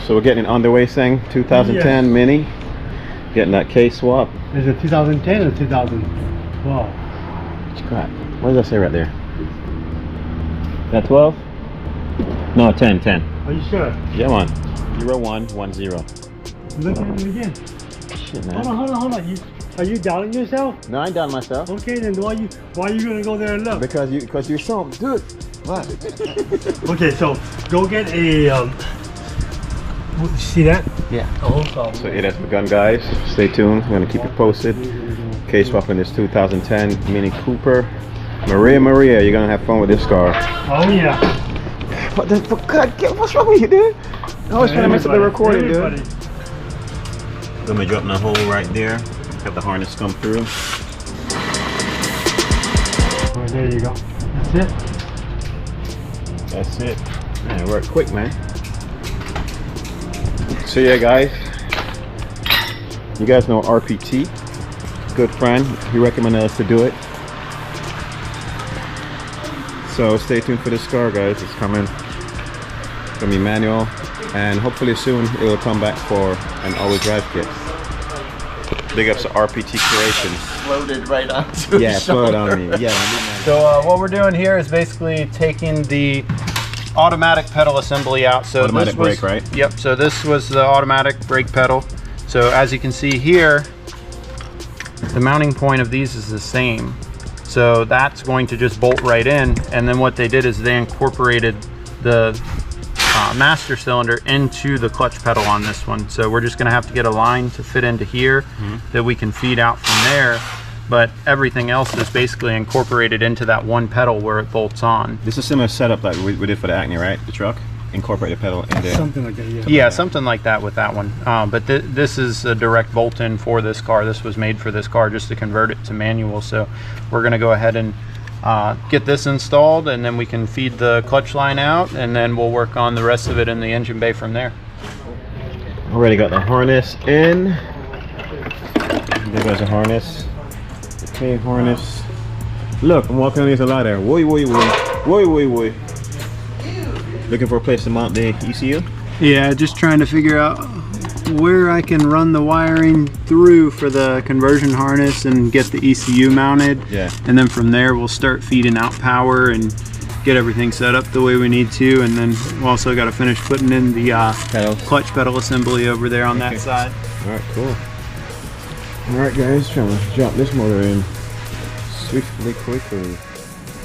So we're getting an underway thing, 2010 Mini. Getting that case swap. Is it 2010 or 2012? Crap. What does that say right there? That 12? No, 10. Are you sure? Yeah, man. 0110. Look at it again. Shit, man. Hold on. Are you doubting yourself? No, I ain't done myself. Okay, then why are you gonna go there and look? Because you're so good. What? Okay, so go get a see that? Yeah. Oh, So it has begun, guys. Stay tuned. I'm gonna keep you posted. Case swapping this 2010 Mini Cooper. Maria, you're gonna have fun with this car. Oh yeah. What the fuck? What's wrong with you, dude? I always trying to mess up the recording, dude. Let me drop the hole right there. Have the harness come through. Oh, there you go. That's it. That's it. Man, it worked quick, man. So yeah, guys. You guys know RPT. Good friend. He recommended us to do it. So stay tuned for this car, guys. It's coming. It's gonna be manual, and hopefully soon it will come back for an all-wheel drive kit. Big ups to RPT Creations. Floated right onto Yeah, floated on me. Yeah. So what we're doing here is basically taking the automatic pedal assembly out. So automatic brake, right? Yep. So this was the automatic brake pedal. So as you can see here, the mounting point of these is the same. So that's going to just bolt right in. And then what they did is they incorporated the master cylinder into the clutch pedal on this one. So we're just going to have to get a line to fit into here that we can feed out from there. But everything else is basically incorporated into that one pedal where it bolts on. This is a similar setup like we did for the Acne, right? The truck. Incorporate the pedal in there. Something like that, yeah. Yeah, something like that with that one. But this is a direct bolt-in for this car. This was made for this car just to convert it to manual. So we're going to go ahead and get this installed, and then we can feed the clutch line out, and then we'll work on the rest of it in the engine bay from there. Already got the harness in. There goes the harness. Okay, harness. Look, I'm walking on these a lot there. Woi. Looking for a place to mount the ECU? Yeah, just trying to figure out where I can run the wiring through for the conversion harness and get the ECU mounted. Yeah. And then from there we'll start feeding out power and get everything set up the way we need to. And then we also got to finish putting in the clutch pedal assembly over there on that side. Alright, cool. Alright guys, trying to jump this motor in swiftly, quickly.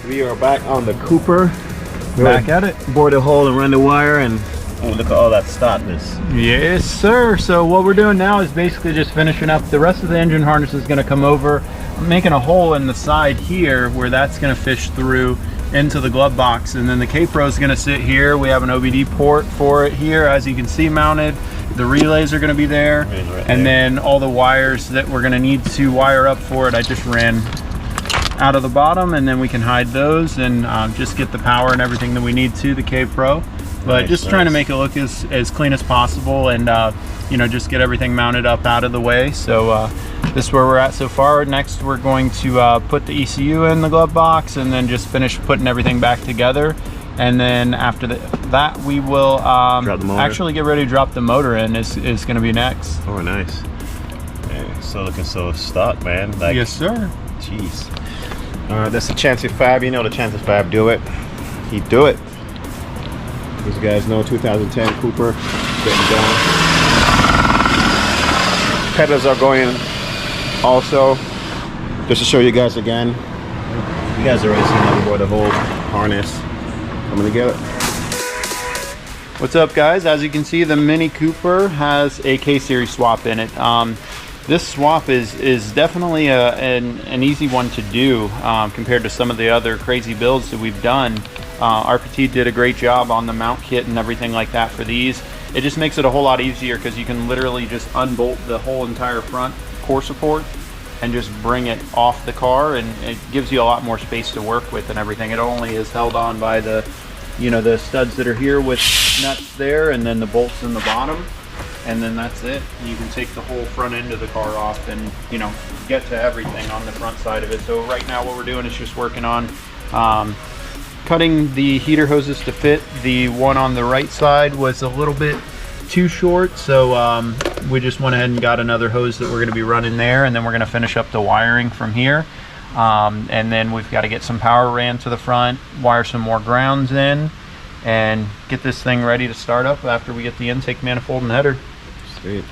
We are back on the Cooper. Back at it. Bore the hole and run the wire, and oh, look at all that stockness. Yes, sir. So what we're doing now is basically just finishing up. The rest of the engine harness is going to come over. I'm making a hole in the side here where that's going to fish through into the glove box, and then the K-Pro is going to sit here. We have an OBD port for it here, as you can see, mounted. The relays are going to be there, and then all the wires that we're going to need to wire up for it, I just ran out of the bottom, and then we can hide those and just get the power and everything that we need to the K-Pro. But just trying to make it look as clean as possible, and you know, just get everything mounted up out of the way. So this is where we're at so far. Next we're going to put the ECU in the glove box, and then just finish putting everything back together. And then after that we will actually get ready to drop the motor in. Is going to be next. Oh, nice. Man, so looking so stock, man. Like, yes, sir. Jeez. That's the Chancy 5. You know the Chancy 5 do it. He do it. As you guys know, 2010 Cooper getting done. Pedals are going also. Just to show you guys again. You guys already seen how we brought the whole harness coming together. What's up, guys? As you can see, the Mini Cooper has a K-Series swap in it. This swap is definitely an easy one to do compared to some of the other crazy builds that we've done. RPT did a great job on the mount kit and everything like that for these. It just makes it a whole lot easier because you can literally just unbolt the whole entire front core support and just bring it off the car, and it gives you a lot more space to work with and everything. It only is held on by the, you know, the studs that are here with nuts there, and then the bolts in the bottom. And then that's it. You can take the whole front end of the car off and, you know, get to everything on the front side of it. So right now what we're doing is just working on cutting the heater hoses to fit. The one on the right side was a little bit too short, so we just went ahead and got another hose that we're going to be running there, and then we're going to finish up the wiring from here. And then we've got to get some power ran to the front, wire some more grounds in, and get this thing ready to start up after we get the intake manifold and header. Sweet.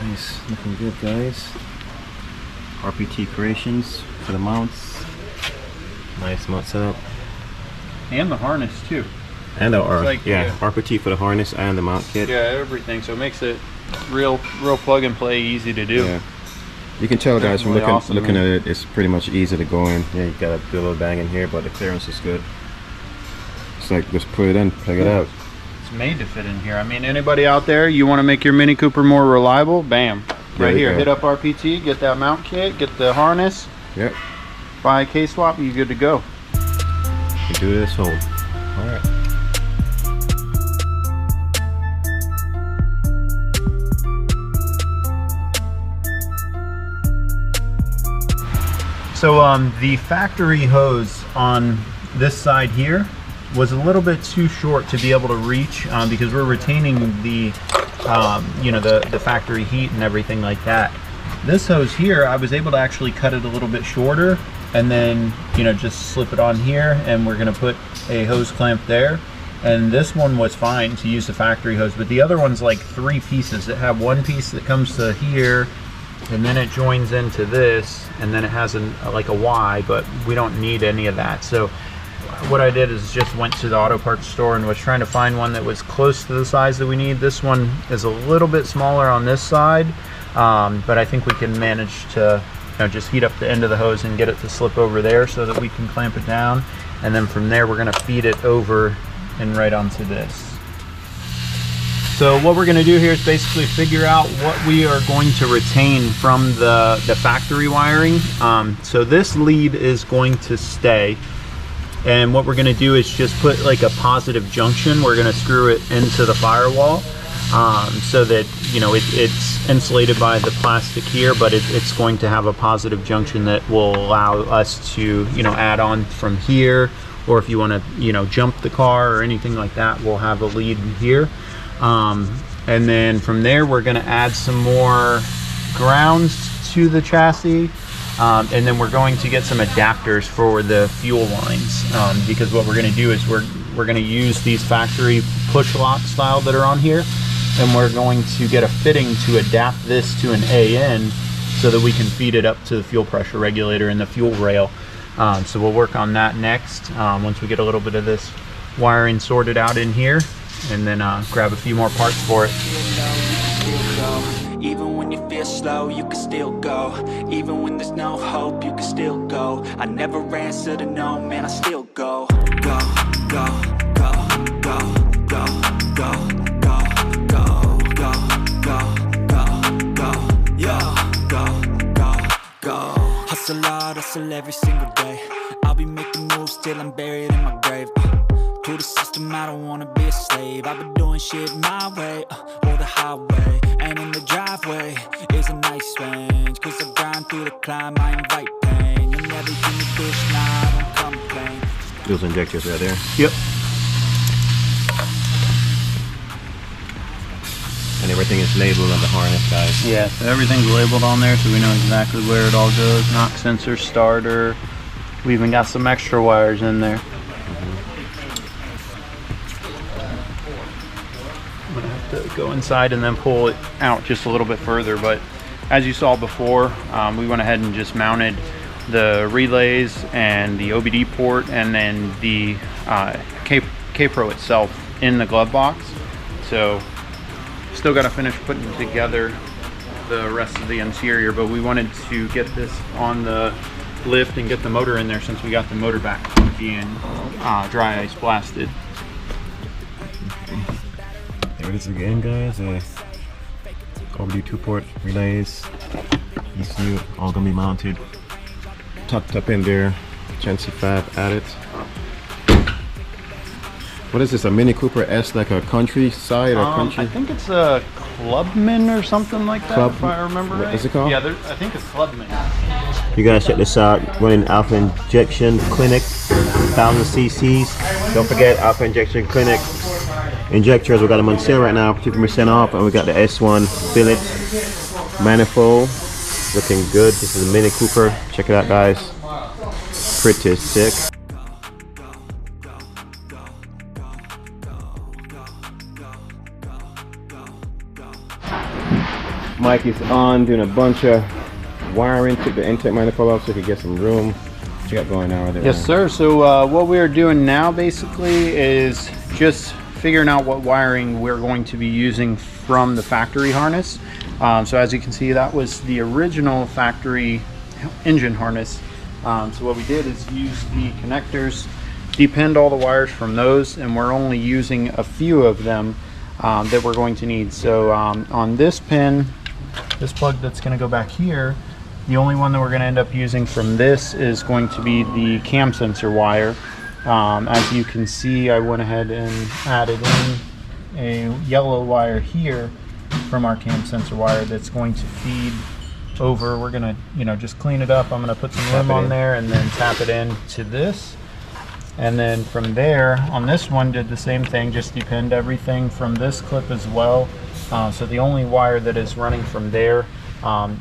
Nice, looking good, guys. RPT Creations for the mounts. Nice mount setup. And the harness too. And our like, yeah, RPT for the harness and the mount kit. Yeah, everything. So it makes it real plug and play, easy to do. Yeah. You can tell, guys, from Definitely awesome, looking man. at it, it's pretty much easy to go in. Yeah, you gotta do a little bang in here, but the clearance is good. It's like just put it in, plug it out. It's made to fit in here. I mean, anybody out there, you want to make your Mini Cooper more reliable? Bam. There Right you here. go. Hit up RPT, get that mount kit, get the harness, Yep, buy a K-swap, you good to go. you do this home. All right. So the factory hose on this side here was a little bit too short to be able to reach because we're retaining the you know, the factory heat and everything like that. This hose here, I was able to actually cut it a little bit shorter and then, you know, just slip it on here, and we're gonna put a hose clamp there. And this one was fine to use the factory hose, but the other one's like 3 pieces. It had one piece that comes to here, and then it joins into this, and then it has like a Y, but we don't need any of that. So what I did is just went to the auto parts store and was trying to find one that was close to the size that we need. This one is a little bit smaller on this side, but I think we can manage to, you know, just heat up the end of the hose and get it to slip over there so that we can clamp it down. And then from there, we're gonna feed it over and right onto this. So what we're gonna do here is basically figure out what we are going to retain from the factory wiring. So this lead is going to stay. And what we're gonna do is just put like a positive junction. We're gonna screw it into the firewall so that, you know, it's insulated by the plastic here, but it's going to have a positive junction that will allow us to, you know, add on from here, or if you wanna, you know, jump the car or anything like that, we'll have a lead here. And then from there, we're gonna add some more grounds to the chassis. And then we're going to get some adapters for the fuel lines, because what we're going to do is we're going to use these factory push lock style that are on here, and we're going to get a fitting to adapt this to an AN so that we can feed it up to the fuel pressure regulator and the fuel rail. So we'll work on that next once we get a little bit of this wiring sorted out in here, and then grab a few more parts for it. Even when you feel slow, you can still go. Even when there's no hope, you can still go. I never answer to no, man, I still go. Go, go, go, go, go, go, go, go, go, go, go, go, go, go. Hustle hard, hustle every single day. I'll be making moves till I'm buried in my grave. To the system, I don't wanna be a slave. I've been doing shit my way, or the highway. And in the driveway is a nice range, cause I grind through the climb, I invite pain. You'll never give me push, nah, I don't complain. Those injectors right there. Yep. And everything is labeled on the harness, guys. Yeah, so everything's labeled on there, so we know exactly where it all goes. Knock sensor, starter. We even got some extra wires in there. I'm gonna have to go inside and then pull it out just a little bit further, but as you saw before, we went ahead and just mounted the relays and the OBD port and then the K-Pro itself in the glove box. So still got to finish putting together the rest of the interior, but we wanted to get this on the lift and get the motor in there since we got the motor back being dry ice blasted. There it is again, guys. OBD 2-port relays, ECU, all gonna be mounted, tucked up in there. Chancy Fab added. What is this? A Mini Cooper S, like a countryside or country? I think it's a Clubman or something like that, if I remember What right. is it called? Yeah, I think it's Clubman. You guys check this out. Running Alpha Injection Clinic, 1000 cc's. Don't forget Alpha Injection Clinic. Injectors, we got them on sale right now, 50% off, and we got the S1 billet manifold, looking good. This is a Mini Cooper. Check it out, guys. Pretty sick. Mike is on doing a bunch of wiring. Took the intake manifold off so he could get some room. What you got going on there? Yes, sir. So what we are doing now basically is just figuring out what wiring we're going to be using from the factory harness. So as you can see, that was the original factory engine harness. So what we did is use the connectors, depend all the wires from those, and we're only using a few of them that we're going to need. So on this pin, this plug that's going to go back here, the only one that we're going to end up using from this is going to be the cam sensor wire. As you can see, I went ahead and added in a yellow wire here from our cam sensor wire that's going to feed over. We're going to, you know, just clean it up. I'm going to put some lube on there and then tap it in to this. And then from there, on this one, did the same thing, just depend everything from this clip as well. So the only wire that is running from there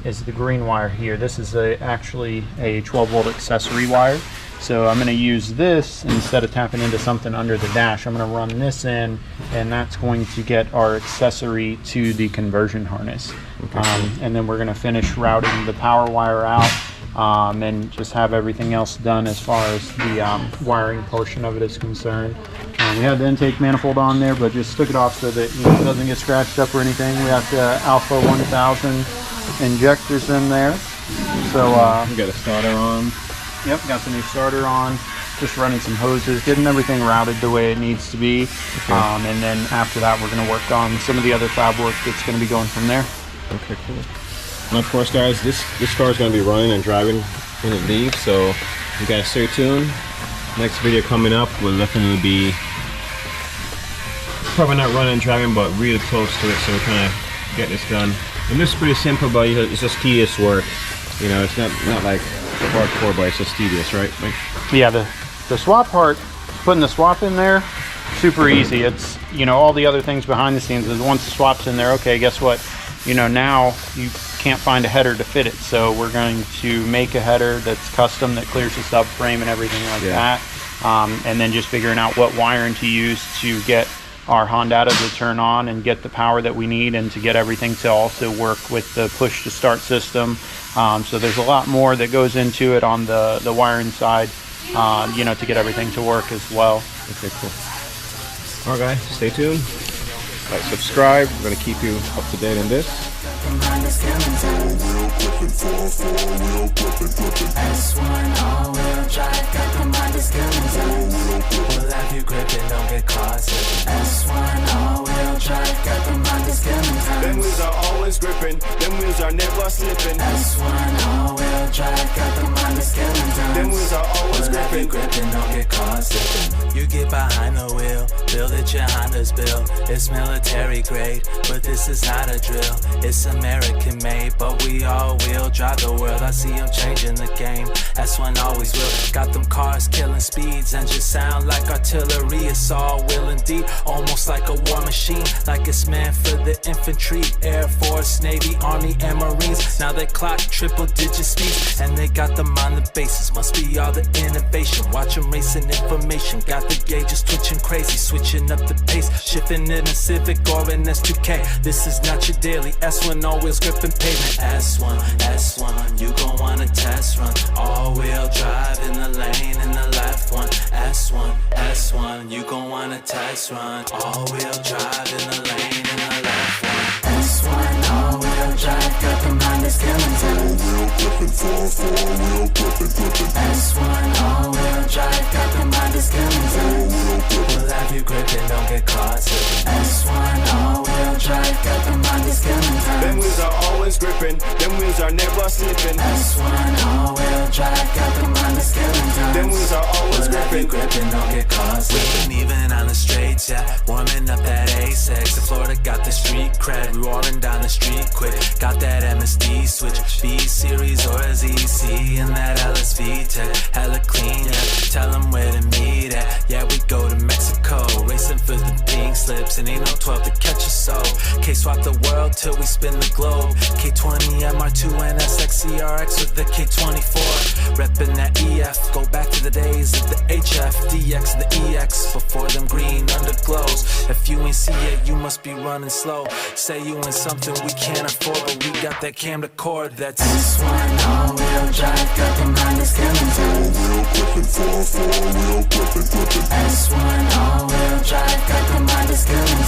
is the green wire here. This is actually a 12-volt accessory wire. So I'm going to use this instead of tapping into something under the dash. I'm going to run this in, and that's going to get our accessory to the conversion harness. Okay. And then we're going to finish routing the power wire out and just have everything else done as far as the wiring portion of it is concerned. We had the intake manifold on there, but just took it off so that it doesn't get scratched up or anything. We have the Alpha 1000 injectors in there. So we got a starter on. Yep, got the new starter on. Just running some hoses, getting everything routed the way it needs to be. Okay. And then after that, we're going to work on some of the other fab work that's going to be going from there. Okay, cool. And of course, guys, this car is going to be running and driving when it leaves, so you guys stay tuned. Next video coming up will definitely be probably not running and driving, but really close to it, so we're trying to get this done. And this is pretty simple, but it's just tedious work. You know, it's not like hardcore, but it's just tedious, right? Like, yeah, the swap part, putting the swap in there, super easy. It's, you know, all the other things behind the scenes is once the swap's in there, okay, guess what? You know, now you can't find a header to fit it, so we're going to make a header that's custom that clears the subframe and everything like that. And then just figuring out what wiring to use to get our Hondata to turn on and get the power that we need, and to get everything to also work with the push to start system. So there's a lot more that goes into it on the wiring side, you know, to get everything to work as well. Okay, cool. All right, guys, stay tuned. Like, subscribe. We're going to keep you up to date on this. S1 all-wheel drive, got the mind of we'll have you gripping, don't get caught slipping. S1 all-wheel drive, got the mind of them wheels are always gripping, them wheels are never slipping. S1 all-wheel drive, got the mind of them wheels are always gripping, don't get caught slipping. You get behind the wheel, build it your Honda's built. It's military grade, but this is not a drill. It's American made, but we all will drive the world. I see them changing the game, S1 always will. Got them cars killing speeds and just sound like artillery. It's all will indeed, almost like a war machine, like it's meant for the infantry, Air Force, Navy, Army, and Marines. Now they clock triple digit speeds, and they got them on the bases. Must be all the innovation, watch them racing information. Got the gauges twitching crazy, switching up the pace, shifting in a Civic or an S2K. This is not your daily S1, all wheels gripping pavement. S1, S1, you gon' want a test run. All wheel drive in the lane in the left one. S1, S1, you gon' want a test run. All wheel drive in the lane in the left one. S1, all wheel drive, got the mind of skeleton. S1, all wheel drive, got the mind of skeleton. We'll have you gripping, don't get caught slipping. S1, all wheel drive, got the mind of skeleton. Them wheels are always gripping. gripping. Them wheels are never slipping. S1 all-wheel drive, got the mind of skill and turns. Them wheels are always Will have you gripping. gripping, don't get caught slipping. Even on the straights, yeah. Warming up that A6. In Florida, got the street cred. We rolling down the street quick. Got that MSD switch. B-Series or a ZC. And that LSV tech. Hella clean, yeah. Tell them where to meet at. Yeah, we go to Mexico. Racing for the pink slips. And ain't no 12 to catch us, so. K-swap the world till we spin the globe. K20 MR2 and SXCRX with the K24. Reppin' that EF. Go back to the days of the HF, DX, and the EX. Before them green underglows. If you ain't see it, you must be running slow. Say you in something we can't afford, but we got that camcorder that's S1 all-wheel drive, got the mind of skill and turns. S1 all-wheel drive, got the mind of skill and